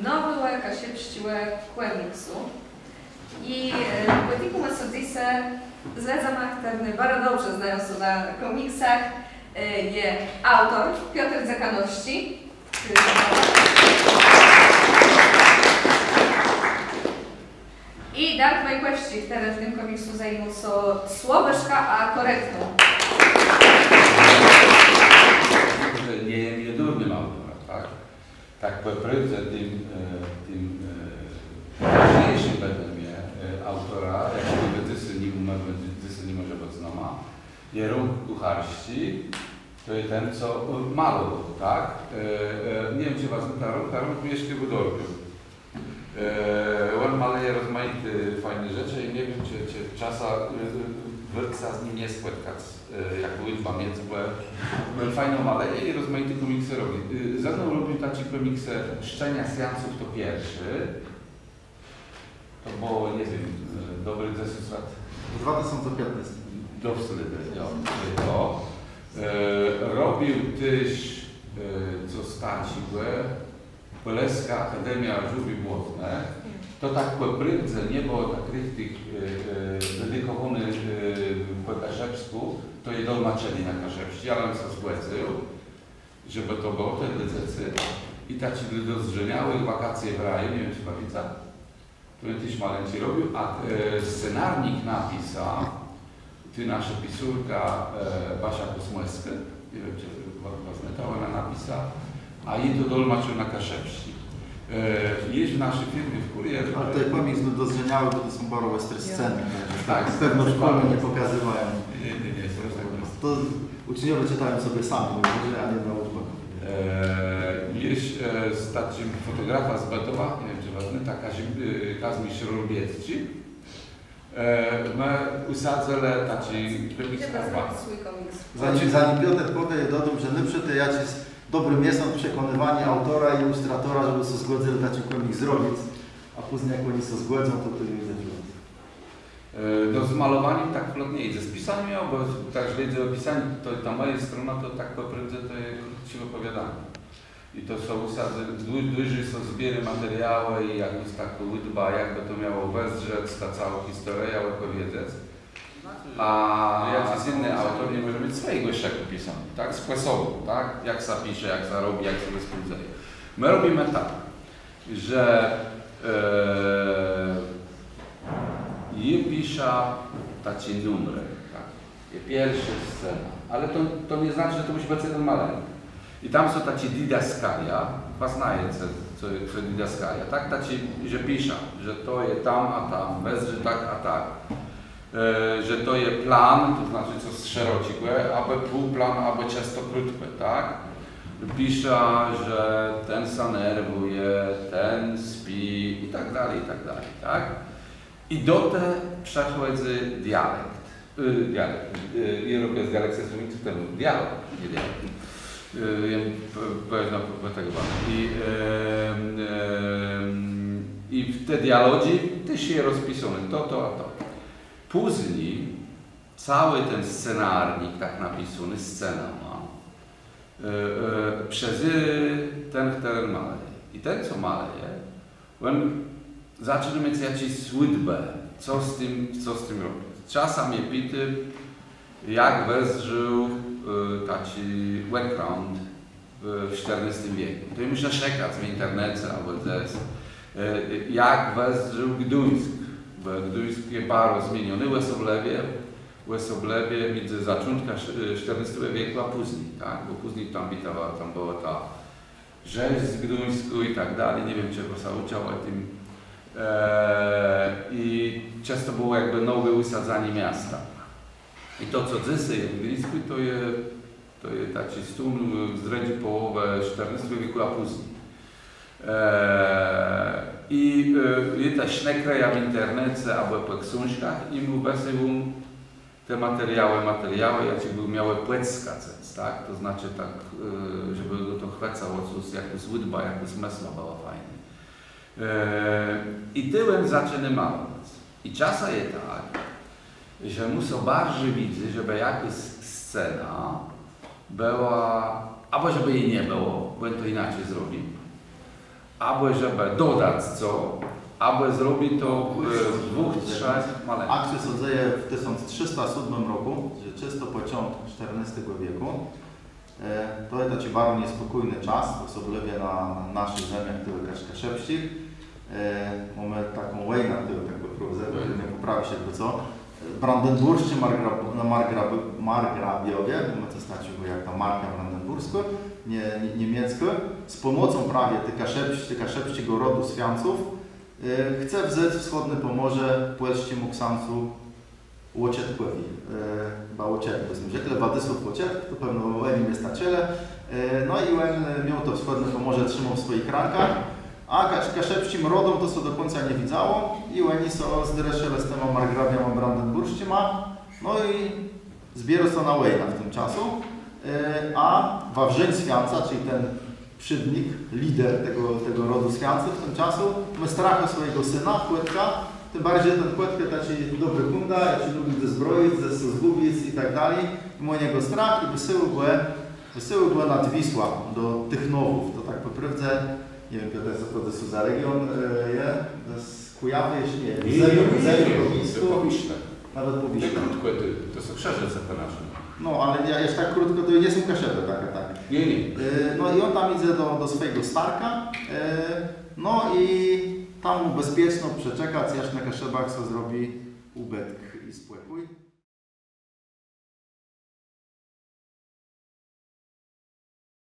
nowy łeka się pściłe kłemiksu. I poetiku masodise zle zamachterny, bardzo dobrze znają się na komiksach, je autor Piotr Zekanowski. I Dark Majkłewści, który w tym komiksu zajmuje się słoweszka, a korektą. Nie jest jedurnym autorem, tak? Tak po prydze tym ważniejszym wedle mnie autora, jak dysy nie może być znoma, jest rąk kucharści, to jest ten, co malował, tak? Nie wiem, czy was ta rąk mieszka w Budorbiu. On maluje rozmaite fajne rzeczy i nie wiem, czy czasem wyrca z nim nie spotkać, jak były między, bo fajną maleje i rozmaite komiksy robi. Ze mną robił taki komiksy Szczenia seansów to pierwszy. To było, nie wiem, dobry 10 lat. 2015. Do wsady, to. Robił też, co staciłe, Poleska Akademia Żubi Błotne. To tak po prydze nie było tak richtig dedykowany po kaszepsku, to je dolmaczeni na kaszepści, ale on się zgłęzył, żeby to było te decyzje. I tak ci dozrzemiały wakacje w raju, nie wiem czy bawica, który też maleńki robił, a scenarnik napisał, ty nasza pisurka Basia Kosmłeska, nie wiem czy was ona napisała, a jej to dolmaczył na kaszepści. Jest w naszej firmie w Kurier. Ale te komiks dozrzemiały, bo to są bardzo ostre sceny. Tak, pewno szkoły nie pokazywają. Nie, jest tak. To uczniowie czytają sobie sami, a nie na uczbach. Jest z takim fotografa z Betowa, nie wiem czy ważny, tak Kazimierz Rubiecki. My usadzili taki swój komiks. Zanim Piotr powie, dodam, że najpierw to ja ci dobrym jest przekonywanie autora i ilustratora, żeby się zgodzili taki komiks zrobić, a później jak oni się zgodzą, to nie zacząć. No z malowaniem tak flotnie idzie. Z pisaniem miał, bo tak źle opisanie, to ta moja strona to tak po prędze to jest krótkie opowiadanie. I to są usady, duży są zbiery materiały i jakąś taką łydba, jakby to miało wezrzec, ta cała historia, opowiedzieć. A jakiś inny autor nie może mieć swojego szeku pisania, tak? Sposobu, tak? Jak się pisze, jak się robi, jak się rozpędzaje. My robimy tak, że je pisze takie numery, tak? Je pierwsza scena, ale to nie znaczy, że to musi być jeden maleńki. I tam są takie didaskalia, chyba znacie, co jest didaskalia, tak? Takie, że pisze, że to jest tam, a tam, bez, że tak, a tak. Że to jest plan, to znaczy coś szerokie, albo półplan, albo często krótkie, tak? Pisze, że ten się nerwuje, ten śpi i tak dalej, tak? I do tego przechodzi dialekt. Ja robię z dialektem słowniczym dialog, nie dialekt. I w te dialogi też jest rozpisane to, a to. Później cały ten scenarnik, tak napisany, scena ma, przez ten, który maleje. I ten, co maleje, on zaczyna mieć jakąś słydbę, co z tym robić. Czasem je pity, jak wezżył taki background w XIV wieku. To muszę szukać w internecie albo gdzieś, jak wezżył Gduńsk. Bo Gduńsk jest bardzo zmieniony w Esoblewie między zaczątka XIV wieku a później, tak? Bo później tam była ta rzeź z Gduńsku i tak dalej, nie wiem czy się uczył o tym. I często było jakby nowe usadzanie miasta. I to, co dzisiaj jest w Gdyńsku, to jest taki stun z ręki połowy XIV wieku, a później. I ta śnekreja w internecie albo po książkach i mu wesyłą te materiały, jakie by miały płeckać, tak? To znaczy tak, żeby to chwycało coś, jakby łydba, jakby smysła była fajna. I tyłem zaczyna malować. I czasem jest tak, że muszą bardziej widzieć, żeby jakaś scena była, albo żeby jej nie było, bo to inaczej zrobi. albo żeby dodać co, albo zrobi to w dwóch, trzech malech. Akcję sądzeje w 1307 roku, że czysto początek XIV wieku. To jest taki bardzo niespokojny czas, osobliwie na naszych ziemiach, które Kaszepścich. Mamy taką wojnę, którą tak poprowadzę, nie poprawi się to co. Brandenburscy margrabiowie, mamy to znaczy jak ta marka brandenburska, niemiecka, z pomocą prawie tych kaszepskiego rodu Swianców chce wzeć wschodnie Pomorze płeszczemu Ksancu Łocietkowi. Łocietko, zwykle Władysław Łocietk, to pewno Eni jest na ciele. No i on miał to wschodnie Pomorze, trzymał w swoich rękach, a kaszepskim rodom to co do końca nie widzało i oni są zdreszele z tym margrabiami brandenburszczyma, no i zbierał to na wojnę w tym czasu, a Wawrzeń Swianca, czyli ten przydnik, lider tego rodu Swianców w tym czasu, ma strach o swojego syna, Płetka, tym bardziej ten Płetkę taki dobry kunda, jak się lubi zbroić, zgubić i tak dalej, i ma niego strach i wysyły były nad Wisła do Tychnowów, to tak po prawdzie, nie wiem, co to jest za region, to jest Kujawy, jeśli nie, po Wiśle. Nawet po Wiśle. To są Krzeżece nasze. No, ale ja jeszcze tak krótko, to nie są Kaszepy, tak. Nie. No i on tam idzie do swojego Starka, no i tam mu bezpieczno przeczekać, aż na Kaszebach co zrobi ubytk i spływ.